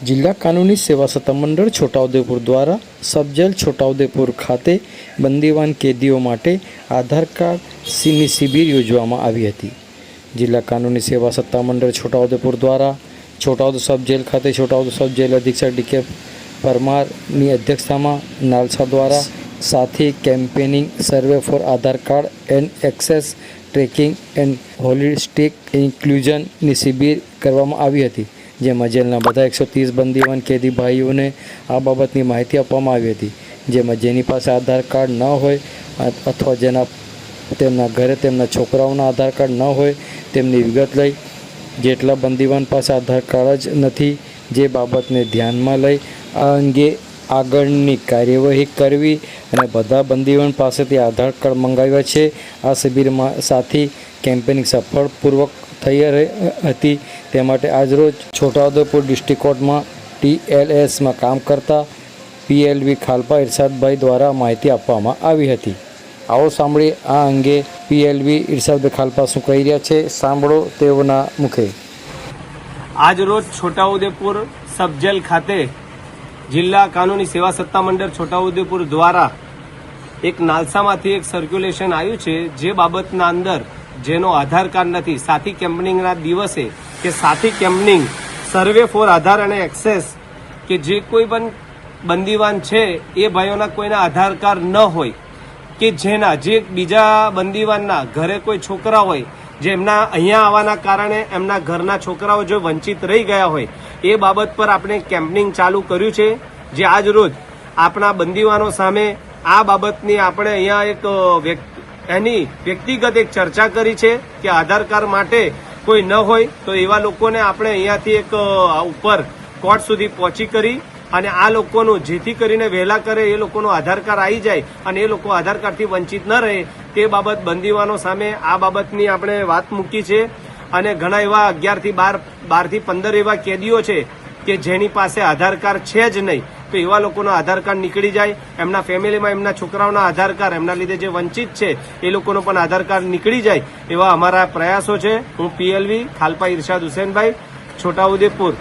जिला कानूनी सेवा सत्ता मंडल छोटाउदेपुर द्वारा सब जेल छोटाउदेपुर खाते बंदीवान कैदीओ माटे आधार कार्ड सीनी शिबिर योजवामां आवी हती। जिला कानूनी सेवा सत्ता मंडल छोटाउदेपुर द्वारा छोटाउदेपुर सब जेल खाते छोटाउदेपुर सब जेल अधीक्षक डी.के. परमारनी अध्यक्षतामां नालसा द्वारा साथी campaigning survey for Aadhaar card and access tracking and holistic inclusion शिबिर करवामां आवी हती। जेमां जेलना बधा 130 बंदीवान कैदी भाईओने आ बाबतनी माहिती आपवामां आवी हती। जेमां जेनी पासे आधार कार्ड न होय अथवा जेना तेमना घरे तेमना छोकराओना आधार कार्ड न होय तेमनी विगत लई जेटला बंदीवान पासे आधार कार्ड ज नथी जे बाबतने ध्यानमां लई आ अंगे આગળની કાર્યવાહી કરવી અને બધા બંદીવાન પાસેથી આધાર કાર્ડ મંગાવ્યા છે। આ શિબિરમાં સાથી કેમ્પેનિંગ સફળપૂર્વક થઈ હતી। તે માટે આજરોજ છોટાઉદેપુર ડિસ્ટ્રિક્ટ કોર્ટમાં TLSમાં કામ કરતા PLV ખાલપા ઇરશાદભાઈ દ્વારા માહિતી આપવામાં આવી હતી। આવો સાંભળીએ આ અંગે PLV ઇરશાદભાઈ ખાલપા શું કહી રહ્યા છે, સાંભળો તેઓના મુખે। આજરોજ છોટાઉદેપુર સબજેલ ખાતે जिला कानूनी सेवा सत्ता मंडल छोटाउदेपुर द्वारा एक नालसामांथी एक सर्क्युलेशन आव्युं छे जे बाबतना अंदर जेनो आधार कार्ड नथी साथी केम्पनिंगना दिवसे के साथी केम्पनिंग सर्वे फॉर आधार अने एक्सेस के जे कोई पण बंदीवान छे ए भाईओना कोईना आधार कार्ड न होय के जेना जे बीजा बंदीवानना घरे कोई छोकरा होय जे एमना अहींया आववाना कारणे एमना घરના છોકરાઓ जो वंचित रही गया होय ए बाबत पर आपणे केम्पनिंग चालू कर्युं छे। जे आज रोज आपणा बंदीवानो सामे आ बाबतनी आपणे अहींया एक एनी व्यक्तिगत एक चर्चा करी छे के आधार कार्ड माटे कोई न होय तो एवा लोकोने आपणे अहींयाथी एक उपर कोर्ट सुधी पहोंची करी અને આ લોકોનું જેથી કરીને વહેલા કરે એ લોકોનો આધાર કાર્ડ આવી જાય અને એ લોકો આધાર કાર્ડથી વંચિત ન રહે તે બાબત બંદીવાનો સામે આ બાબતની આપણે વાત મૂકી છે। અને ઘણા એવા 11 થી 12 થી 15 એવા કેદીઓ છે કે જેની પાસે આધાર કાર્ડ છે જ નહીં તો એવા લોકોનો આધાર કાર્ડ નીકળી જાય, એમના ફેમિલીમાં એમના છોકરાઓના આધાર કાર્ડ એમના લીધે જે વંચિત છે એ લોકોનો પણ આધાર કાર્ડ નીકળી જાય એવા અમારા પ્રયાસો છે। હું PLV ખાલપા ઇરશાદ હુસેનભાઈ, છોટાઉદેપુર।